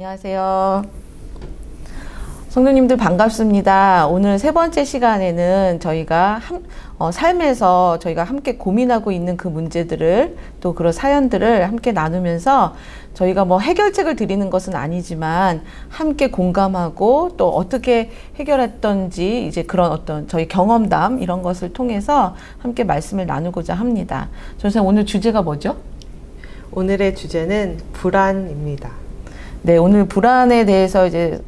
안녕하세요. 성도님들 반갑습니다. 오늘 세 번째 시간에는 저희가 삶에서 저희가 함께 고민하고 있는 그 문제들을 또 그런 사연들을 함께 나누면서 저희가 뭐 해결책을 드리는 것은 아니지만 함께 공감하고 또 어떻게 해결했던지 이제 그런 어떤 저희 경험담 이런 것을 통해서 함께 말씀을 나누고자 합니다. 선생님 오늘 주제가 뭐죠? 오늘의 주제는 불안입니다. 네, 오늘 불안에 대해서 이제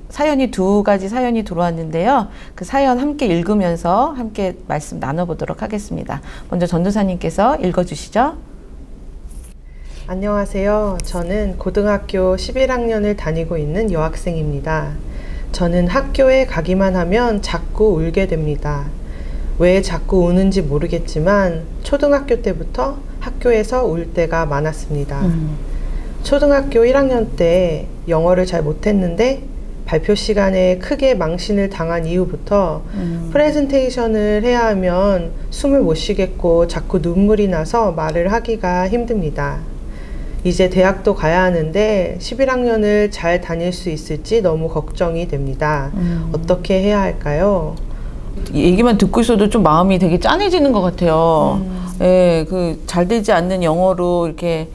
두 가지 사연이 들어왔는데요. 그 사연 함께 읽으면서 함께 말씀 나눠보도록 하겠습니다. 먼저 전도사님께서 읽어주시죠. 안녕하세요. 저는 고등학교 11학년을 다니고 있는 여학생입니다. 저는 학교에 가기만 하면 자꾸 울게 됩니다. 왜 자꾸 우는지 모르겠지만 초등학교 때부터 학교에서 울 때가 많았습니다. 초등학교 1학년 때 영어를 잘 못했는데 발표 시간에 크게 망신을 당한 이후부터 프레젠테이션을 해야 하면 숨을 못 쉬겠고 자꾸 눈물이 나서 말을 하기가 힘듭니다. 이제 대학도 가야 하는데 11학년을 잘 다닐 수 있을지 너무 걱정이 됩니다. 어떻게 해야 할까요? 얘기만 듣고 있어도 좀 마음이 되게 짠해지는 것 같아요. 예, 그 잘 되지 않는 영어로 이렇게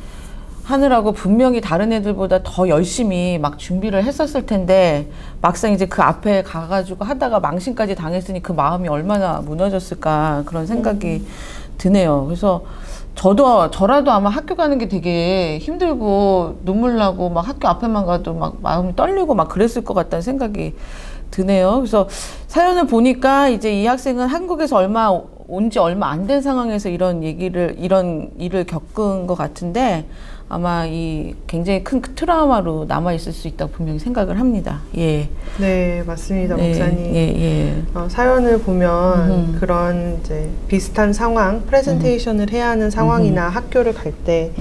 하느라고 분명히 다른 애들보다 더 열심히 막 준비를 했었을 텐데 막상 이제 그 앞에 가가지고 하다가 망신까지 당했으니 그 마음이 얼마나 무너졌을까 그런 생각이 드네요. 그래서 저라도 아마 학교 가는 게 되게 힘들고 눈물 나고 막 학교 앞에만 가도 막 마음이 떨리고 막 그랬을 것 같다는 생각이 드네요. 그래서 사연을 보니까 이제 이 학생은 한국에서 온 지 얼마 안 된 상황에서 이런 일을 겪은 것 같은데 아마 이 굉장히 큰 트라우마로 남아있을 수 있다고 분명히 생각을 합니다. 예. 네, 맞습니다, 목사님. 예. 사연을 보면 그런 이제 비슷한 상황, 프레젠테이션을 해야 하는 상황이나 학교를 갈 때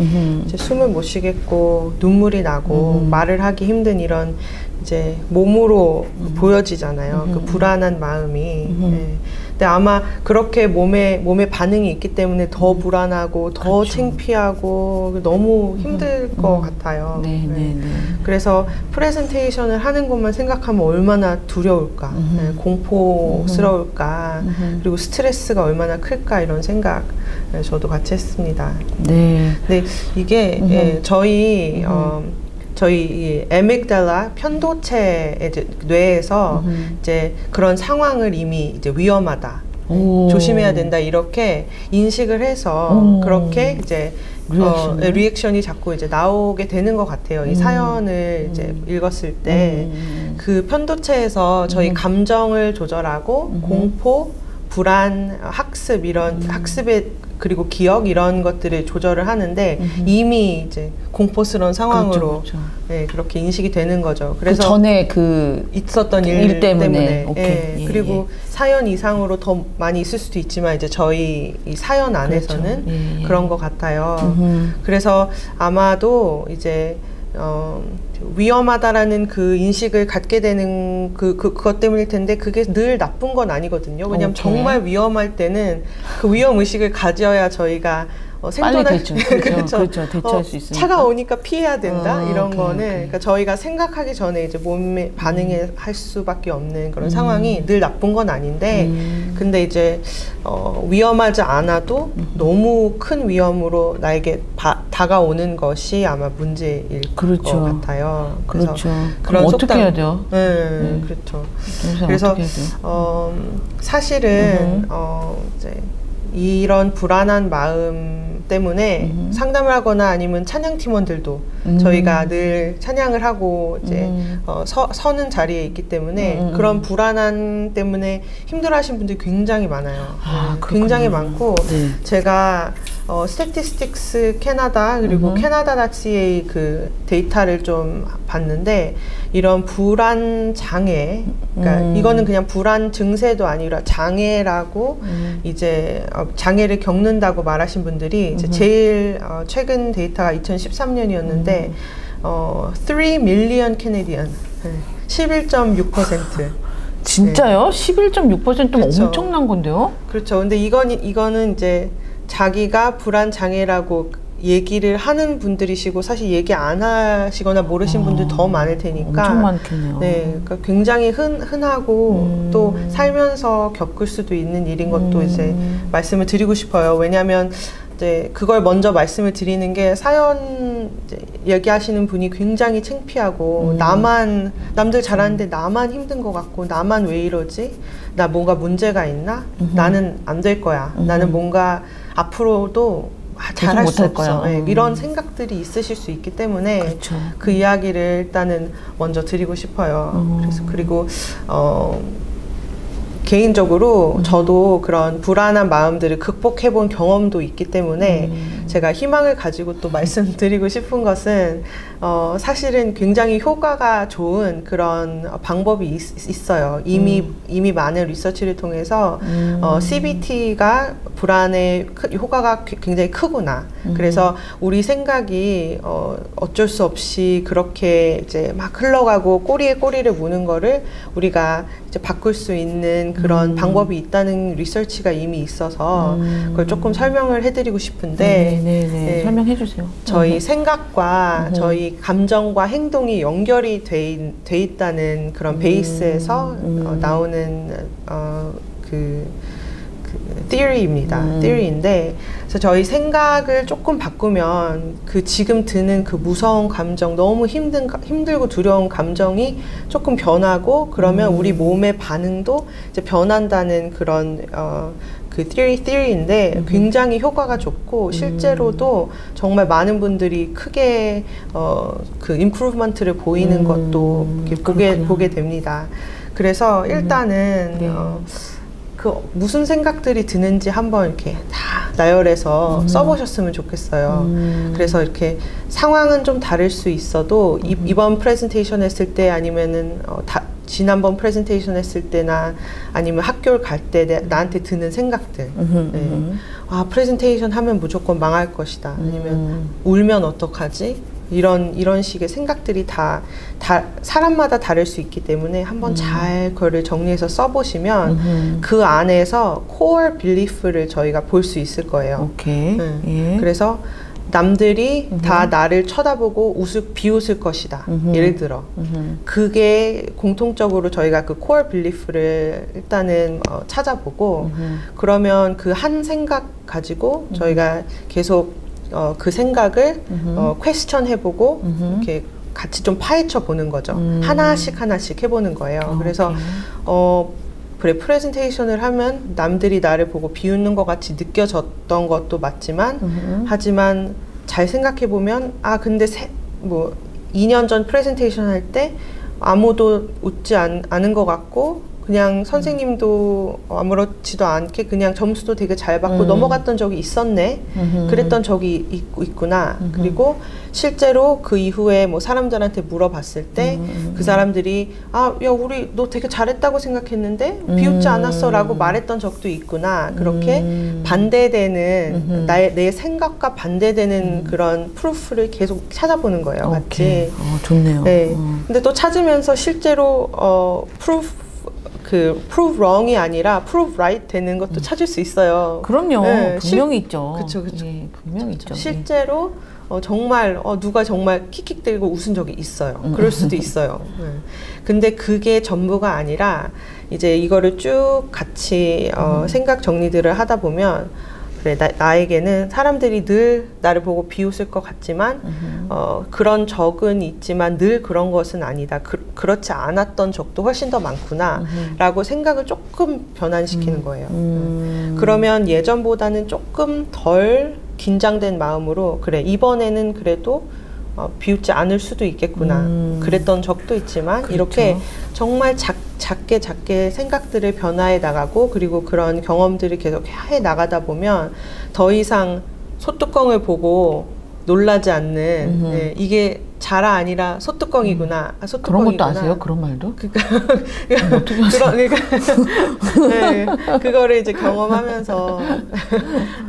이제 숨을 못 쉬겠고 눈물이 나고 말을 하기 힘든 이런 이제 몸으로 보여지잖아요. 그 불안한 마음이. 예. 근데 아마 그렇게 몸에 반응이 있기 때문에 더 불안하고 더 그렇죠. 창피하고 너무 힘들 것 같아요. 네. 그래서 프레젠테이션을 하는 것만 생각하면 얼마나 두려울까, 네, 공포스러울까, 그리고 스트레스가 얼마나 클까 이런 생각 저도 같이 했습니다. 네. 근데 이게 예, 저희 이 에믹달라 편도체 뇌에서 이제 그런 상황을 이미 이제 위험하다, 조심해야 된다 이렇게 인식을 해서 그렇게 이제 리액션이 자꾸 이제 나오게 되는 것 같아요. 이 사연을 이제 읽었을 때 그 편도체에서 저희 감정을 조절하고 공포, 불안, 학습 이런 학습의 그리고 기억 이런 것들을 조절을 하는데 이미 이제 공포스러운 상황으로 그렇죠. 네, 그렇게 인식이 되는 거죠. 그래서 그 전에 있었던 일 때문에. 오케이. 예, 그리고 사연 이상으로 더 많이 있을 수도 있지만 이제 저희 이 사연 안에서는 그렇죠. 그런 것 같아요. 그래서 아마도 이제 위험하다라는 그 인식을 갖게 되는 그것 때문일 텐데 그게 늘 나쁜 건 아니거든요. 왜냐하면 정말 위험할 때는 그 위험 의식을 가져야 저희가 빨리 그렇죠. 대처할 수 있으니까. 차가 오니까 피해야 된다 이런 거는 그러니까 저희가 생각하기 전에 이제 몸에 반응할 수밖에 없는 그런 상황이 늘 나쁜 건 아닌데 근데 이제 위험하지 않아도 너무 큰 위험으로 나에게 다가오는 것이 아마 문제일 것 같아요. 그렇죠. 그럼 어떻게 해야 돼요? 네. 그렇죠. 그래서 사실은 이제 이런 불안한 마음 때문에 상담을 하거나 아니면 찬양 팀원들도 저희가 늘 찬양을 하고 이제 서는 자리에 있기 때문에 그런 불안한 때문에 힘들어하시는 분들이 굉장히 많아요. 굉장히 많고 제가 스태티스틱스 캐나다 그리고 캐나다.ca 그 데이터를 좀 봤는데 이런 불안 장애, 그러니까 이거는 그냥 불안 증세도 아니라 장애라고 이제 장애를 겪는다고 말하신 분들이 이제 제일 최근 데이터가 2013년이었는데 3 million Canadian 11.6%. 진짜요? 네. 11.6%면 그렇죠. 엄청난 건데요? 그렇죠. 근데 이거는 이제 자기가 불안 장애라고 얘기를 하는 분들이시고 사실 얘기 안 하시거나 모르신 분들 더 많을 테니까 엄청 많겠네요. 네, 그러니까 굉장히 흔하고 또 살면서 겪을 수도 있는 일인 것도 이제 말씀을 드리고 싶어요. 왜냐하면 이제 그걸 먼저 말씀을 드리는 게 사연 이제 얘기하시는 분이 굉장히 창피하고 남들 잘하는데 나만 힘든 것 같고 나만 왜 이러지? 나 뭔가 문제가 있나? 나는 안 될 거야. 나는 뭔가 앞으로도 잘할 수 없어. 네, 이런 생각들이 있으실 수 있기 때문에 그렇죠. 그 이야기를 일단은 먼저 드리고 싶어요. 그래서 그리고 개인적으로 저도 그런 불안한 마음들을 극복해 본 경험도 있기 때문에 제가 희망을 가지고 또 말씀드리고 싶은 것은 사실은 굉장히 효과가 좋은 그런 방법이 있어요. 이미 많은 리서치를 통해서 CBT가 불안의 효과가 굉장히 크구나. 그래서 우리 생각이 어쩔 수 없이 그렇게 이제 막 흘러가고 꼬리에 꼬리를 무는 거를 우리가 이제 바꿀 수 있는 그런 방법이 있다는 리서치가 이미 있어서 그걸 조금 설명을 해드리고 싶은데 네. 설명해 주세요. 저희 생각과 저희 감정과 행동이 연결이 돼 있다는 그런 베이스에서 나오는 그 theory입니다. theory인데, 그래서 저희 생각을 조금 바꾸면 그 지금 드는 그 무서운 감정, 너무 힘들고 두려운 감정이 조금 변하고, 그러면 우리 몸의 반응도 이제 변한다는 그런 그 theory인데 굉장히 효과가 좋고 실제로도 정말 많은 분들이 크게 그 improvement를 보이는 것도 보게 됩니다. 그래서 일단은 그 무슨 생각들이 드는지 한번 이렇게 다 나열해서 써보셨으면 좋겠어요. 그래서 이렇게 상황은 좀 다를 수 있어도 이번 프레젠테이션 했을 때 아니면은 지난번 프레젠테이션 했을 때나 아니면 학교를 갈 때 나한테 드는 생각들. 네. 아, 프레젠테이션 하면 무조건 망할 것이다. 아니면 울면 어떡하지? 이런 식의 생각들이 다 사람마다 다를 수 있기 때문에 한번 잘 그거를 정리해서 써보시면 그 안에서 core belief를 저희가 볼 수 있을 거예요. 오케이. 예. 그래서 남들이 다 나를 쳐다보고 비웃을 것이다. 예를 들어. 그게 공통적으로 저희가 그 core belief를 일단은 찾아보고 그러면 그 한 생각 가지고 저희가 계속 그 생각을 퀘스천 해보고 이렇게 같이 좀 파헤쳐 보는 거죠. 하나씩 해보는 거예요. 그래서 그래, 프레젠테이션을 하면 남들이 나를 보고 비웃는 것 같이 느껴졌던 것도 맞지만 하지만 잘 생각해 보면 근데 뭐 2년 전 프레젠테이션 할 때 아무도 웃지 않은 것 같고 그냥 선생님도 아무렇지도 않게 그냥 점수도 되게 잘 받고 넘어갔던 적이 있었네. 그랬던 적이 있구나. 그리고 실제로 그 이후에 뭐 사람들한테 물어봤을 때 그 사람들이 야, 우리 너 되게 잘했다고 생각했는데 비웃지 않았어 라고 말했던 적도 있구나. 그렇게 반대되는 내 생각과 반대되는 그런 프루프를 계속 찾아보는 거예요. 같이. 좋네요. 네. 근데 또 찾으면서 실제로 prove wrong이 아니라 prove right 되는 것도 찾을 수 있어요. 그럼요. 네, 분명히 있죠. 그쵸. 예, 분명히 있죠. 실제로 정말 누가 정말 킥킥대고 웃은 적이 있어요. 그럴 수도 있어요. 근데 그게 전부가 아니라 이제 이거를 쭉 같이 생각 정리들을 하다 보면 그래, 나에게는 사람들이 늘 나를 보고 비웃을 것 같지만 그런 적은 있지만 늘 그런 것은 아니다. 그렇지 않았던 적도 훨씬 더 많구나 라고 생각을 조금 변환시키는 거예요. 그러면 예전보다는 조금 덜 긴장된 마음으로 그래, 이번에는 그래도 비웃지 않을 수도 있겠구나. 그랬던 적도 있지만 그렇죠. 이렇게 정말 작게 생각들을 변화해 나가고 그리고 그런 경험들을 계속 해 나가다 보면 더 이상 소뚜껑을 보고 놀라지 않는 네, 이게 자라 아니라 소뚜껑이구나. 소뚜껑이구나. 그런 것도 아세요? 그런 말도? 네, 그거를 이제 경험하면서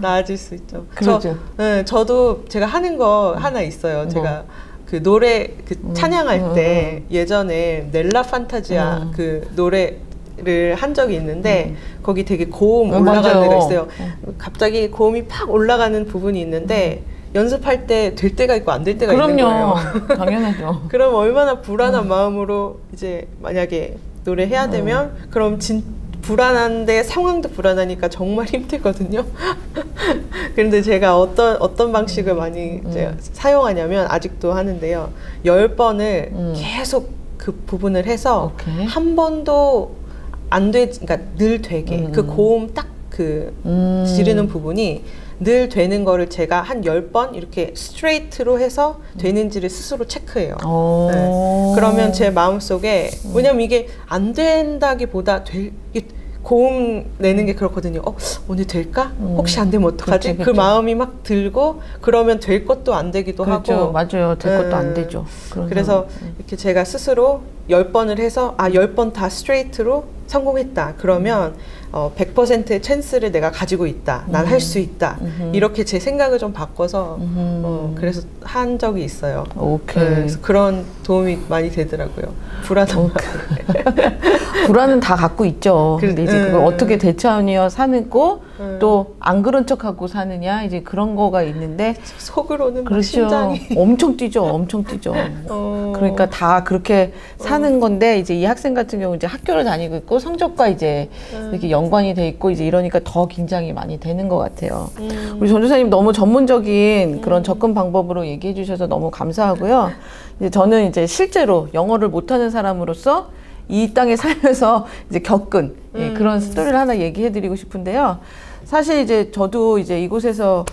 나아질 수 있죠. 그렇죠. 저도 제가 하는 거 하나 있어요. 제가 그 노래 찬양할 때 예전에 넬라 판타지아 그 노래를 한 적이 있는데 거기 되게 고음 올라가는 데가 있어요. 갑자기 고음이 팍 올라가는 부분이 있는데 연습할 때 될 때가 있고 안 될 때가 있는 거예요. 당연하죠. 그럼 얼마나 불안한 마음으로 이제 만약에 노래해야 되면 그럼 불안한데 상황도 불안하니까 정말 힘들거든요. 그런데 제가 어떤 방식을 많이 이제 사용하냐면 아직도 하는데요. 10번을 계속 그 부분을 해서 오케이. 한 번도 안 그러니까 늘 되게 그 고음 딱 그 지르는 부분이 늘 되는 거를 제가 한 10번 이렇게 스트레이트로 해서 되는지를 스스로 체크해요. 네. 그러면 제 마음속에 왜냐면 이게 안 된다기보다 고음 내는 게 그렇거든요. 오늘 될까? 혹시 안 되면 어떡하지? 그치, 그치. 그 마음이 막 들고 그러면 될 것도 안 되기도 그렇죠. 하고 맞아요. 될 것도 안 되죠. 그래서 이렇게 제가 스스로 10번을 해서 10번 다 스트레이트로 성공했다. 그러면 100%의 찬스를 내가 가지고 있다. 난 할 수 있다. 이렇게 제 생각을 좀 바꿔서 그래서 한 적이 있어요. 오케이. 그래서 그런 도움이 많이 되더라고요. 불안한 마음에. 불안은 다 갖고 있죠. 근데 이제 그걸 어떻게 대처하며 사는 거, 또 안 그런 척하고 사느냐, 이제 그런 거가 있는데. 속으로는 막 그렇죠. 심장이. 엄청 뛰죠. 엄청 뛰죠. 그러니까 다 그렇게 사는 건데, 이제 이 학생 같은 경우 이제 학교를 다니고 있고, 성적과 이제 이렇게 연관이 돼 있고, 이제 이러니까 더 긴장이 많이 되는 것 같아요. 우리 전도사님 너무 전문적인 그런 접근 방법으로 얘기해 주셔서 너무 감사하고요. 이제 저는 이제 실제로 영어를 못하는 사람으로서 이 땅에 살면서 이제 겪은 그런 스토리를 하나 얘기해 드리고 싶은데요. 사실 이제 저도 이제 이곳에서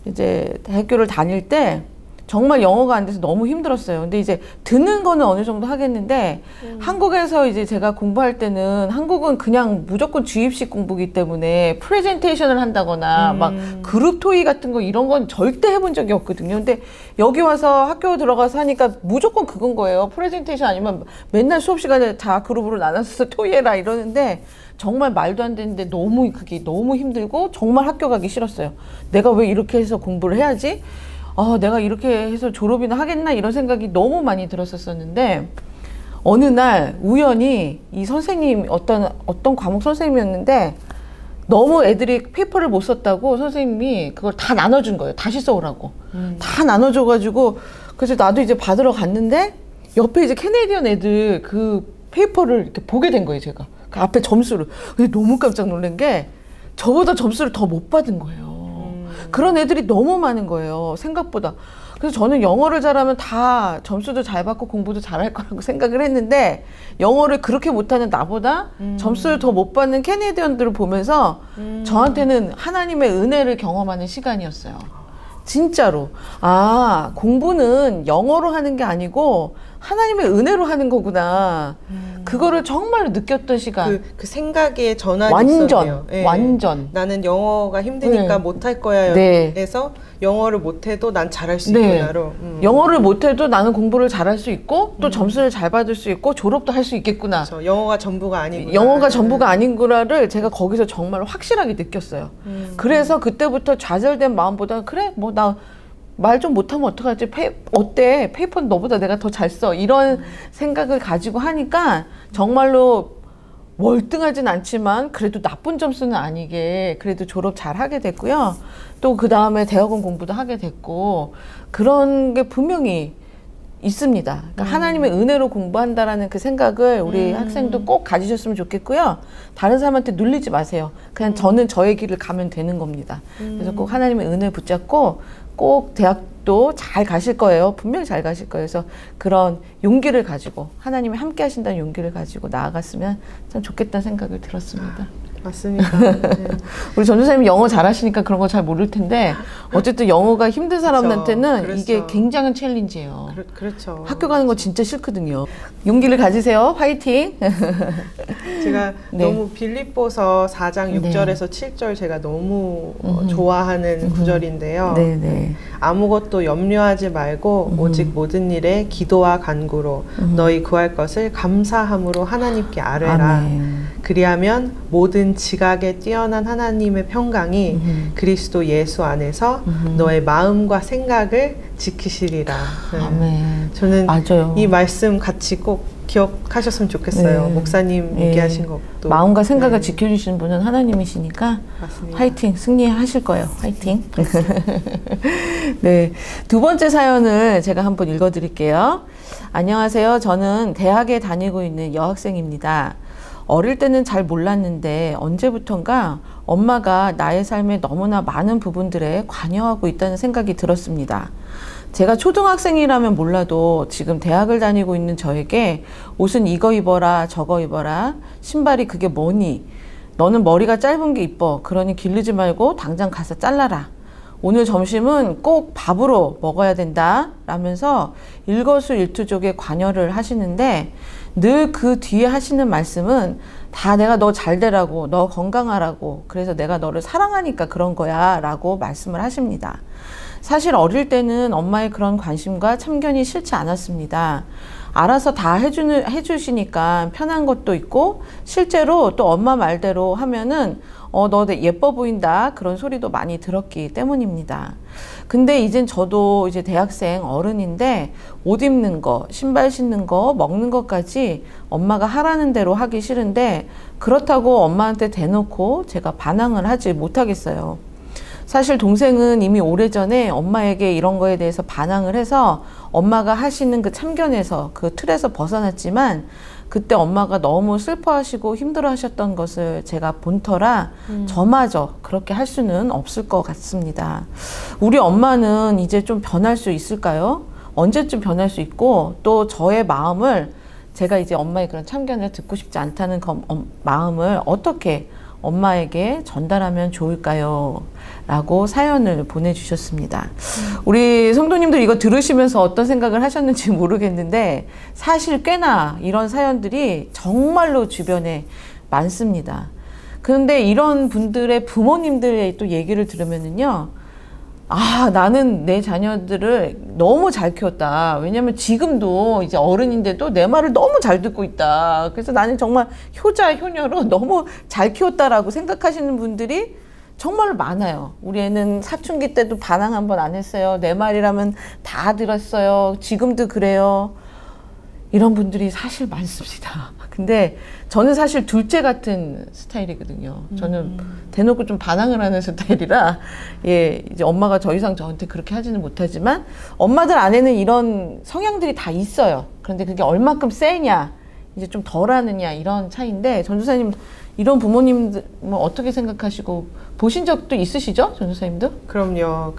이제 대학교를 다닐 때 정말 영어가 안 돼서 너무 힘들었어요. 근데 이제 듣는 거는 어느 정도 하겠는데 한국에서 이제 제가 공부할 때는 한국은 그냥 무조건 주입식 공부기 때문에 프레젠테이션을 한다거나 막 그룹 토의 같은 거 이런 건 절대 해본 적이 없거든요. 근데 여기 와서 학교 들어가서 하니까 무조건 그건 거예요. 프레젠테이션 아니면 맨날 수업 시간에 다 그룹으로 나눠서 토의해라 이러는데 정말 말도 안 되는데 그게 너무 힘들고 정말 학교 가기 싫었어요. 내가 왜 이렇게 해서 공부를 해야지? 내가 이렇게 해서 졸업이나 하겠나 이런 생각이 너무 많이 들었었는데 어느 날 우연히 이 선생님 어떤 과목 선생님이었는데 너무 애들이 페이퍼를 못 썼다고 선생님이 그걸 다 나눠준 거예요. 다시 써오라고. 다 나눠줘가지고 그래서 나도 이제 받으러 갔는데 옆에 이제 캐네디언 애들 그 페이퍼를 이렇게 보게 된 거예요. 제가 그 앞에 점수를. 근데 너무 깜짝 놀란 게 저보다 점수를 더 못 받은 거예요. 그런 애들이 너무 많은 거예요. 생각보다. 그래서 저는 영어를 잘하면 다 점수도 잘 받고 공부도 잘할 거라고 생각을 했는데 영어를 그렇게 못하는 나보다 점수를 더 못 받는 캐네디언들을 보면서 저한테는 하나님의 은혜를 경험하는 시간이었어요. 진짜로. 공부는 영어로 하는 게 아니고 하나님의 은혜로 하는 거구나. 그거를 정말로 느꼈던 시간. 그 생각의 전환이 있었네요. 네. 완전. 나는 영어가 힘드니까 못할 거야. 에서 영어를 못해도 난 잘할 수 있구나로. 영어를 못해도 나는 공부를 잘할 수 있고 또 점수를 잘 받을 수 있고 졸업도 할 수 있겠구나. 그렇죠. 영어가 전부가 아니구나. 영어가 전부가 아닌구나를 제가 거기서 정말 확실하게 느꼈어요. 그래서 그때부터 좌절된 마음보다 그래 뭐 나 말 좀 못하면 어떡하지? 어때? 페이퍼는 너보다 내가 더 잘 써. 이런 생각을 가지고 하니까 정말로 월등하진 않지만 그래도 나쁜 점수는 아니게 그래도 졸업 잘 하게 됐고요. 또 그 다음에 대학원 공부도 하게 됐고 그런 게 분명히 있습니다. 그러니까 하나님의 은혜로 공부한다라는 그 생각을 우리 학생도 꼭 가지셨으면 좋겠고요. 다른 사람한테 눌리지 마세요. 그냥 저는 저의 길을 가면 되는 겁니다. 그래서 꼭 하나님의 은혜 붙잡고 꼭 대학도 잘 가실 거예요. 분명히 잘 가실 거예요. 그래서 그런 용기를 가지고 하나님이 함께 하신다는 용기를 가지고 나아갔으면 참 좋겠다는 생각을 들었습니다. 맞습니다. 네. 우리 전도사님이 영어 잘하시니까 그런 거 잘 모를 텐데 어쨌든 영어가 힘든 사람한테는 그렇죠. 이게 굉장한 챌린지예요. 그렇죠. 학교 가는 거 진짜 싫거든요. 용기를 가지세요. 화이팅! 제가 너무 빌립보서 4장 6절에서 7절 제가 너무 좋아하는 구절인데요. 네네. 아무것도 염려하지 말고 오직 모든 일에 기도와 간구로 너희 구할 것을 감사함으로 하나님께 아뢰라. 아멘. 그리하면 모든 지각에 뛰어난 하나님의 평강이 그리스도 예수 안에서 너의 마음과 생각을 지키시리라. 네. 아멘. 저는 맞아요. 이 말씀 같이 꼭 기억하셨으면 좋겠어요. 네. 목사님 네. 얘기하신 것도. 마음과 생각을 네. 지켜주시는 분은 하나님이시니까 맞습니다. 화이팅! 승리하실 거예요. 화이팅! 네, 두 번째 사연을 제가 한번 읽어드릴게요. 안녕하세요. 저는 대학에 다니고 있는 여학생입니다. 어릴 때는 잘 몰랐는데 언제부턴가 엄마가 나의 삶에 너무나 많은 부분들에 관여하고 있다는 생각이 들었습니다. 제가 초등학생이라면 몰라도 지금 대학을 다니고 있는 저에게 옷은 이거 입어라 저거 입어라, 신발이 그게 뭐니, 너는 머리가 짧은 게 이뻐, 그러니 기르지 말고 당장 가서 잘라라, 오늘 점심은 꼭 밥으로 먹어야 된다 라면서 일거수일투족에 관여를 하시는데, 늘 그 뒤에 하시는 말씀은 다 내가 너 잘 되라고, 너 건강하라고, 그래서 내가 너를 사랑하니까 그런 거야 라고 말씀을 하십니다. 사실 어릴 때는 엄마의 그런 관심과 참견이 싫지 않았습니다. 알아서 다 해주시니까 편한 것도 있고, 실제로 또 엄마 말대로 하면은 너 예뻐 보인다 그런 소리도 많이 들었기 때문입니다. 근데 이젠 저도 이제 대학생 어른인데 옷 입는 거, 신발 신는 거, 먹는 것까지 엄마가 하라는 대로 하기 싫은데, 그렇다고 엄마한테 대놓고 제가 반항을 하지 못하겠어요. 사실 동생은 이미 오래전에 엄마에게 이런 거에 대해서 반항을 해서 엄마가 하시는 그 참견에서, 그 틀에서 벗어났지만, 그때 엄마가 너무 슬퍼하시고 힘들어 하셨던 것을 제가 본 터라 저마저 그렇게 할 수는 없을 것 같습니다. 우리 엄마는 이제 좀 변할 수 있을까요? 언제쯤 변할 수 있고, 또 저의 마음을, 제가 이제 엄마의 그런 참견을 듣고 싶지 않다는 마음을 어떻게 엄마에게 전달하면 좋을까요? 라고 사연을 보내주셨습니다. 우리 성도님들 이거 들으시면서 어떤 생각을 하셨는지 모르겠는데, 사실 꽤나 이런 사연들이 정말로 주변에 많습니다. 그런데 이런 분들의 부모님들의 또 얘기를 들으면은요, 아, 나는 내 자녀들을 너무 잘 키웠다. 왜냐면 지금도 이제 어른인데도 내 말을 너무 잘 듣고 있다. 그래서 나는 정말 효자, 효녀로 너무 잘 키웠다라고 생각하시는 분들이 정말 많아요. 우리 애는 사춘기 때도 반항 한 번 안 했어요. 내 말이라면 다 들었어요. 지금도 그래요. 이런 분들이 사실 많습니다. 근데 저는 사실 둘째 같은 스타일이거든요. 저는 대놓고 좀 반항을 하는 스타일이라, 예, 이제 엄마가 더 이상 저한테 그렇게 하지는 못하지만, 엄마들 안에는 이런 성향들이 다 있어요. 그런데 그게 얼마큼 세냐, 이제 좀 덜 하느냐, 이런 차이인데, 전도사님 이런 부모님들 뭐 어떻게 생각하시고 보신 적도 있으시죠? 전도사님도? 그럼요.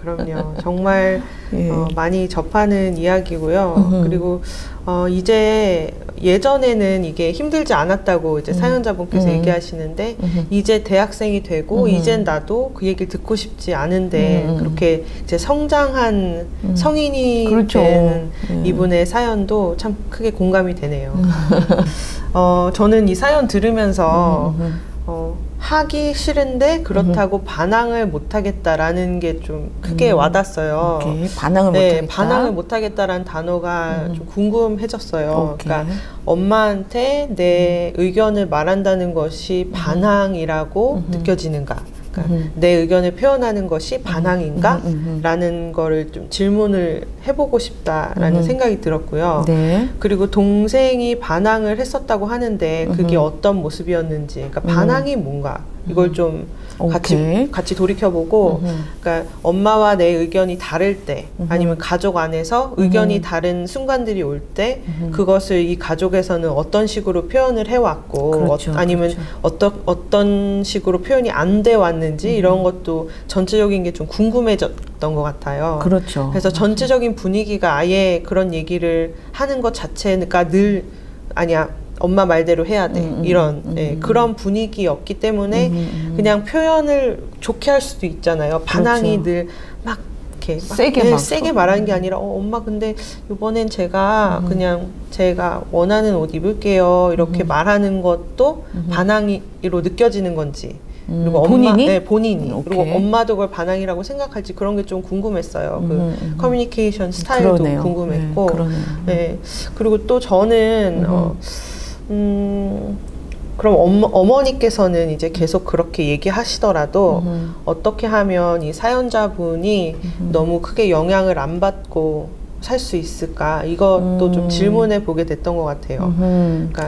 정말 예. 많이 접하는 이야기고요. 그리고 이제 예전에는 이게 힘들지 않았다고 이제 사연자분께서 얘기하시는데, 이제 대학생이 되고 이젠 나도 그 얘기를 듣고 싶지 않은데 그렇게 이제 성장한 성인이 그렇죠. 된 이분의 사연도 참 크게 공감이 되네요. 저는 이 사연 들으면서 하기 싫은데 그렇다고 반항을 못하겠다라는 게 좀 크게 와닿았어요. 오케이. 반항을 네, 못하겠다. 반항을 못하겠다라는 단어가 좀 궁금해졌어요. 오케이. 그러니까 엄마한테 내 의견을 말한다는 것이 반항이라고 느껴지는가? 그러니까 내 의견을 표현하는 것이 반항인가? 라는 거를 좀 질문을 해보고 싶다라는 생각이 들었고요. 네. 그리고 동생이 반항을 했었다고 하는데 그게 어떤 모습이었는지, 그러니까 반항이 뭔가, 이걸 좀 같이 돌이켜보고, 그러니까 엄마와 내 의견이 다를 때, 아니면 가족 안에서 의견이 다른 순간들이 올 때, 그것을 이 가족에서는 어떤 식으로 표현을 해왔고, 그렇죠, 아니면 그렇죠. 어떤 식으로 표현이 안 돼 왔는지, 이런 것도 전체적인 게 좀 궁금해졌던 것 같아요. 그렇죠. 그래서 전체적인 분위기가 아예 그런 얘기를 하는 것 자체가 늘, 아니야, 엄마 말대로 해야 돼, 이런 그런 분위기였기 때문에 그냥 표현을 좋게 할 수도 있잖아요. 반항이 늘 막 이렇게 세게 말하는 게 아니라, 엄마 근데 이번엔 제가 그냥 제가 원하는 옷 입을게요, 이렇게 말하는 것도 반항으로 느껴지는 건지, 그리고 본인이? 본인이. 오케이. 그리고 엄마도 그걸 반항이라고 생각할지, 그런 게 좀 궁금했어요. 그 커뮤니케이션 스타일도 그러네요. 궁금했고. 그러네요. 네. 그리고 또 저는 그럼 어머니께서는 이제 계속 그렇게 얘기하시더라도 어떻게 하면 이 사연자분이 너무 크게 영향을 안 받고 살 수 있을까? 이것도 좀 질문해 보게 됐던 것 같아요. 그러니까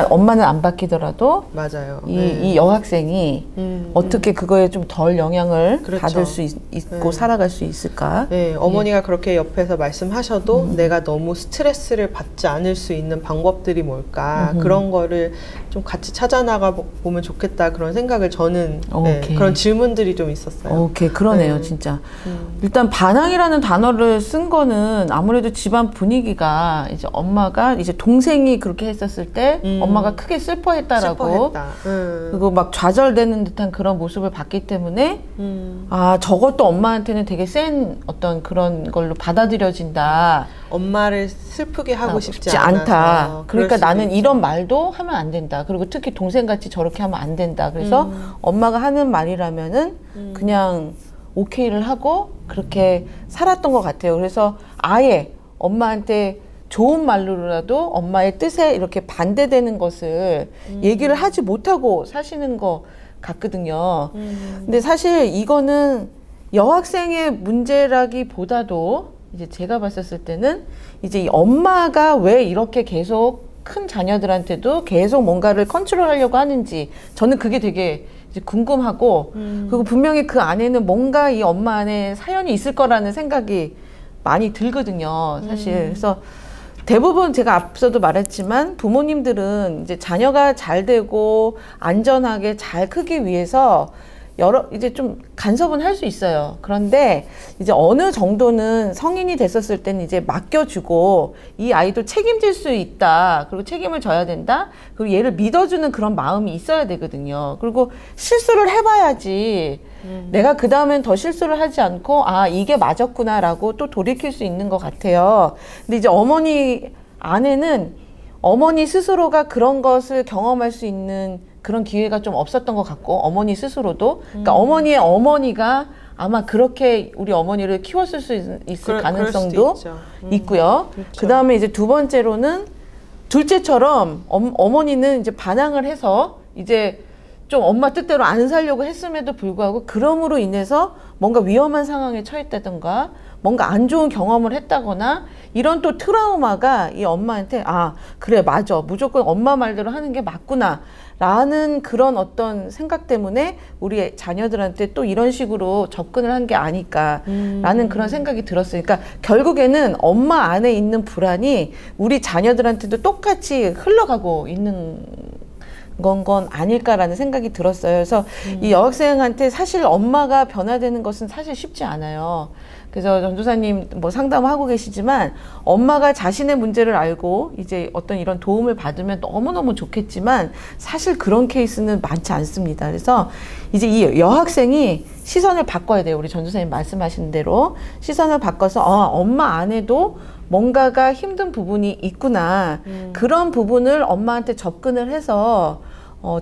엄마는 안 바뀌더라도 맞아요. 이 여학생이 어떻게 그거에 좀 덜 영향을 그렇죠. 받을 수 있고 살아갈 수 있을까? 네, 어머니가 그렇게 옆에서 말씀하셔도 내가 너무 스트레스를 받지 않을 수 있는 방법들이 뭘까? 그런 거를 좀 같이 찾아나가 보면 좋겠다 그런 생각을 저는 그런 질문들이 좀 있었어요. 오케이, 그러네요, 진짜. 일단 반항이라는 단어를 쓴 거는 아무래도 집안 분위기가 이제 엄마가 이제 동생이 그렇게 했었을 때 엄마가 크게 슬퍼했다라고 그리고 막 좌절되는 듯한 그런 모습을 봤기 때문에 아, 저것도 엄마한테는 되게 센 어떤 그런 걸로 받아들여진다. 엄마를 슬프게 하고 싶지 않다. 그러니까 나는 이런 말도 하면 안 된다. 그리고 특히 동생같이 저렇게 하면 안 된다. 그래서 엄마가 하는 말이라면은 그냥 오케이를 하고 그렇게 살았던 것 같아요. 그래서 아예 엄마한테 좋은 말로라도 엄마의 뜻에 이렇게 반대되는 것을 얘기를 하지 못하고 사시는 것 같거든요. 근데 사실 이거는 여학생의 문제라기보다도 이제 제가 봤었을 때는 이제 이 엄마가 왜 이렇게 계속 큰 자녀들한테도 계속 뭔가를 컨트롤하려고 하는지 저는 그게 되게 이제 궁금하고 그리고 분명히 그 안에는 뭔가 이 엄마 안에 사연이 있을 거라는 생각이 많이 들거든요, 사실. 그래서 대부분 제가 앞서도 말했지만 부모님들은 이제 자녀가 잘 되고 안전하게 잘 크기 위해서 이제 좀 간섭은 할 수 있어요. 그런데 이제 어느 정도는 성인이 됐었을 때는 이제 맡겨주고 이 아이도 책임질 수 있다. 그리고 책임을 져야 된다. 그리고 얘를 믿어주는 그런 마음이 있어야 되거든요. 그리고 실수를 해봐야지 내가 그 다음엔 더 실수를 하지 않고 아, 이게 맞았구나라고 또 돌이킬 수 있는 것 같아요. 근데 이제 어머니 안에는 어머니 스스로가 그런 것을 경험할 수 있는 그런 기회가 좀 없었던 것 같고 어머니 스스로도 그러니까 어머니의 어머니가 아마 그렇게 우리 어머니를 키웠을 수 있을 가능성도 있고요. 그렇죠. 그 다음에 이제 두 번째로는 둘째처럼 어머니는 이제 반항을 해서 이제 좀 엄마 뜻대로 안 살려고 했음에도 불구하고 그럼으로 인해서 뭔가 위험한 상황에 처했다던가 뭔가 안 좋은 경험을 했다거나 이런 또 트라우마가 이 엄마한테 아, 그래, 맞아. 무조건 엄마 말대로 하는 게 맞구나. 라는 그런 어떤 생각 때문에 우리 자녀들한테 또 이런 식으로 접근을 한 게 아닐까라는 그런 생각이 들었어요. 그러니까 결국에는 엄마 안에 있는 불안이 우리 자녀들한테도 똑같이 흘러가고 있는 건 아닐까라는 생각이 들었어요. 그래서 이 여학생한테 사실 엄마가 변화되는 것은 사실 쉽지 않아요. 그래서 전도사님 뭐 상담하고 계시지만 엄마가 자신의 문제를 알고 이제 어떤 이런 도움을 받으면 너무너무 좋겠지만 사실 그런 케이스는 많지 않습니다. 그래서 이제 이 여학생이 시선을 바꿔야 돼요. 우리 전도사님 말씀하신 대로 시선을 바꿔서 엄마 안에도 뭔가가 힘든 부분이 있구나. 그런 부분을 엄마한테 접근을 해서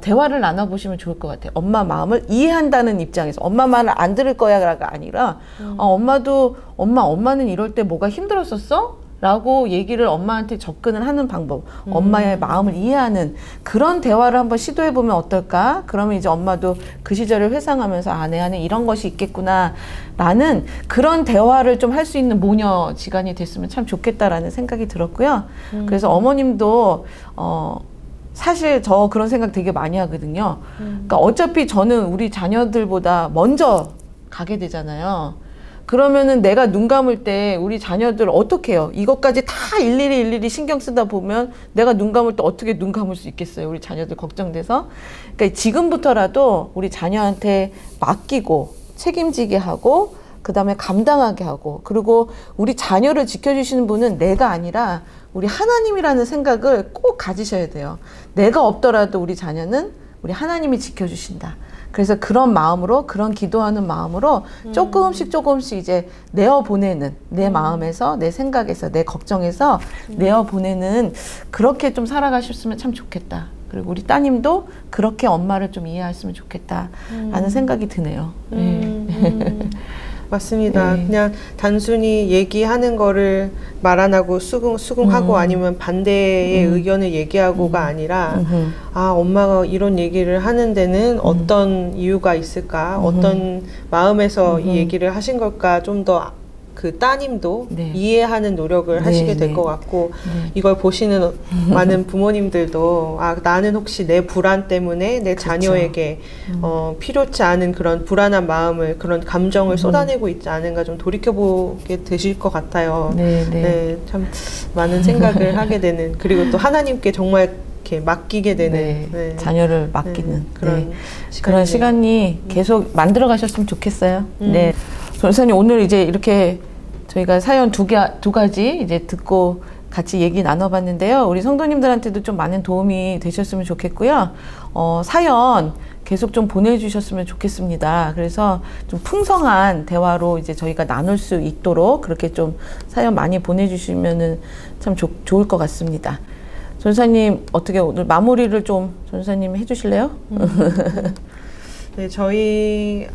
대화를 나눠보시면 좋을 것 같아요. 엄마 마음을 이해한다는 입장에서 엄마 말을 안 들을 거야가 아니라 엄마는 이럴 때 뭐가 힘들었었어? 라고 얘기를 엄마한테 접근을 하는 방법, 엄마의 마음을 이해하는 그런 대화를 한번 시도해보면 어떨까? 그러면 이제 엄마도 그 시절을 회상하면서 내 안에 이런 것이 있겠구나 라는 그런 대화를 좀 할 수 있는 모녀지간이 됐으면 참 좋겠다라는 생각이 들었고요. 그래서 어머님도 사실 저 그런 생각 되게 많이 하거든요. 그러니까 어차피 저는 우리 자녀들보다 먼저 가게 되잖아요. 그러면은 내가 눈 감을 때 우리 자녀들 어떻게 해요? 이것까지 다 일일이 신경 쓰다 보면 내가 눈 감을 때 어떻게 눈 감을 수 있겠어요? 우리 자녀들 걱정돼서. 그러니까 지금부터라도 우리 자녀한테 맡기고 책임지게 하고 그 다음에 감당하게 하고 그리고 우리 자녀를 지켜주시는 분은 내가 아니라 우리 하나님이라는 생각을 꼭 가지셔야 돼요. 내가 없더라도 우리 자녀는 우리 하나님이 지켜주신다. 그래서 그런 마음으로 그런 기도하는 마음으로 조금씩 이제 내어보내는 내 마음에서 내 생각에서 내 걱정에서 내어보내는 그렇게 좀 살아가셨으면 참 좋겠다. 그리고 우리 따님도 그렇게 엄마를 좀 이해했으면 좋겠다라는 생각이 드네요. 맞습니다. 그냥 단순히 얘기하는 거를 말 안 하고 수긍하고 아니면 반대의 의견을 얘기하고가 아니라 엄마가 이런 얘기를 하는 데는 어떤 이유가 있을까? 어떤 마음에서 이 얘기를 하신 걸까? 좀 더 그 따님도 네. 이해하는 노력을 하시게 될 것 같고 이걸 보시는 많은 부모님들도 나는 혹시 내 불안 때문에 내 자녀에게 필요치 않은 그런 불안한 마음을 그런 감정을 쏟아내고 있지 않은가 좀 돌이켜보게 되실 것 같아요. 네, 참 많은 생각을 하게 되는 그리고 또 하나님께 정말 이렇게 맡기게 되는 자녀를 맡기는 그런 시간이 계속 만들어 가셨으면 좋겠어요. 네, 전사님 오늘 이제 이렇게 저희가 사연 두 가지 이제 듣고 같이 얘기 나눠봤는데요. 우리 성도님들한테도 좀 많은 도움이 되셨으면 좋겠고요. 사연 계속 좀 보내주셨으면 좋겠습니다. 그래서 좀 풍성한 대화로 이제 저희가 나눌 수 있도록 그렇게 좀 사연 많이 보내주시면은 참 좋을 것 같습니다. 전사님 어떻게 오늘 마무리를 좀 전사님 해주실래요? 네, 저희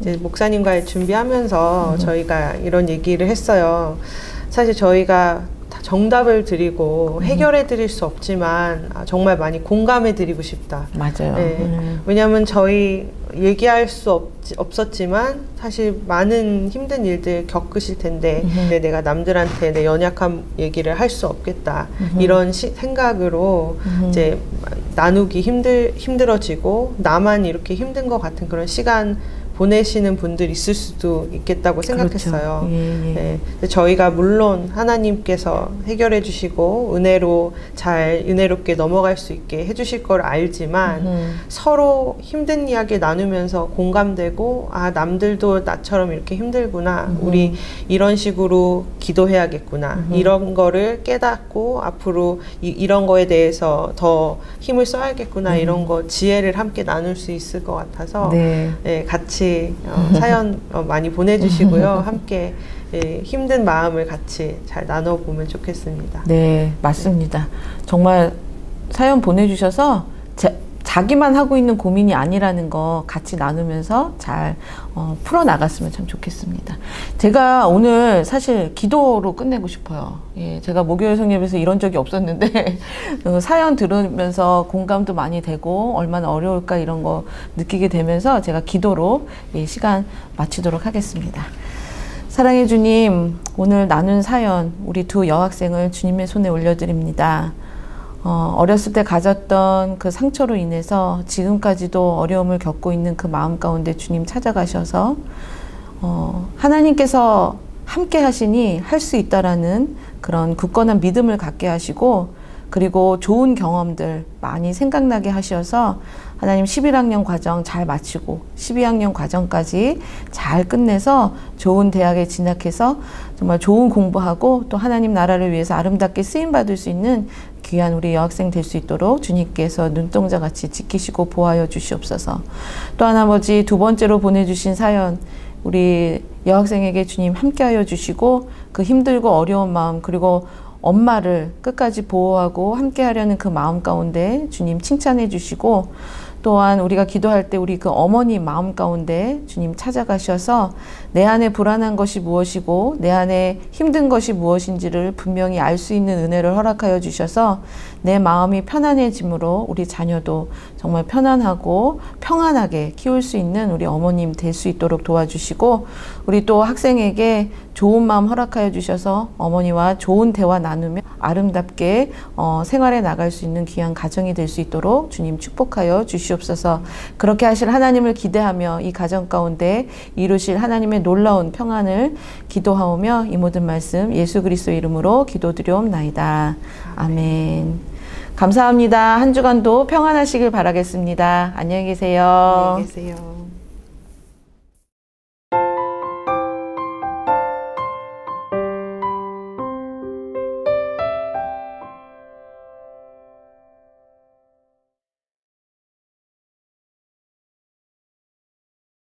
이제 목사님과 준비하면서 저희가 이런 얘기를 했어요. 사실 저희가 다 정답을 드리고 해결해 드릴 수 없지만 정말 많이 공감해 드리고 싶다. 맞아요. 네. 왜냐하면 저희 얘기할 수 없었지만 사실 많은 힘든 일들 겪으실 텐데 내가 남들한테 내 연약한 얘기를 할 수 없겠다. 이런 생각으로 이제 나누기 힘들어지고 나만 이렇게 힘든 것 같은 그런 시간 보내시는 분들 있을 수도 있겠다고 생각했어요. 그렇죠. 네. 저희가 물론 하나님께서 해결해 주시고 은혜롭게 넘어갈 수 있게 해주실 걸 알지만 서로 힘든 이야기 나누면서 공감되고 남들도 나처럼 이렇게 힘들구나. 우리 이런 식으로 기도해야겠구나. 이런 거를 깨닫고 앞으로 이런 거에 대해서 더 힘을 써야겠구나. 이런 거 지혜를 함께 나눌 수 있을 것 같아서 네, 같이 사연 많이 보내주시고요. 함께 힘든 마음을 같이 잘 나눠보면 좋겠습니다. 네, 맞습니다. 정말 사연 보내주셔서 자기만 하고 있는 고민이 아니라는 거 같이 나누면서 잘 풀어나갔으면 참 좋겠습니다. 제가 오늘 사실 기도로 끝내고 싶어요. 제가 목요일 성예배에서 이런 적이 없었는데 사연 들으면서 공감도 많이 되고 얼마나 어려울까 이런 거 느끼게 되면서 제가 기도로 시간 마치도록 하겠습니다. 사랑의 주님, 오늘 나눈 사연 우리 두 여학생을 주님의 손에 올려드립니다. 어렸을 때 가졌던 그 상처로 인해서 지금까지도 어려움을 겪고 있는 그 마음 가운데 주님 찾아가셔서 하나님께서 함께 하시니 할 수 있다라는 그런 굳건한 믿음을 갖게 하시고 그리고 좋은 경험들 많이 생각나게 하셔서 하나님 11학년 과정 잘 마치고 12학년 과정까지 잘 끝내서 좋은 대학에 진학해서 정말 좋은 공부하고 또 하나님 나라를 위해서 아름답게 쓰임받을 수 있는 귀한 우리 여학생 될 수 있도록 주님께서 눈동자같이 지키시고 보호하여 주시옵소서. 또한 아버지 두 번째로 보내주신 사연 우리 여학생에게 주님 함께하여 주시고 그 힘들고 어려운 마음 그리고 엄마를 끝까지 보호하고 함께하려는 그 마음 가운데 주님 칭찬해 주시고 또한 우리가 기도할 때 우리 그 어머니 마음 가운데 주님 찾아가셔서 내 안에 불안한 것이 무엇이고 내 안에 힘든 것이 무엇인지를 분명히 알 수 있는 은혜를 허락하여 주셔서 내 마음이 편안해짐으로 우리 자녀도 정말 편안하고 평안하게 키울 수 있는 우리 어머님 될 수 있도록 도와주시고 우리 또 학생에게 좋은 마음 허락하여 주셔서 어머니와 좋은 대화 나누며 아름답게 생활해 나갈 수 있는 귀한 가정이 될 수 있도록 주님 축복하여 주시옵소서. 그렇게 하실 하나님을 기대하며 이 가정 가운데 이루실 하나님의 놀라운 평안을 기도하오며 이 모든 말씀 예수 그리스도 이름으로 기도드리옵나이다. 아멘. 감사합니다. 한 주간도 평안하시길 바라겠습니다. 안녕히 계세요. 안녕히 계세요.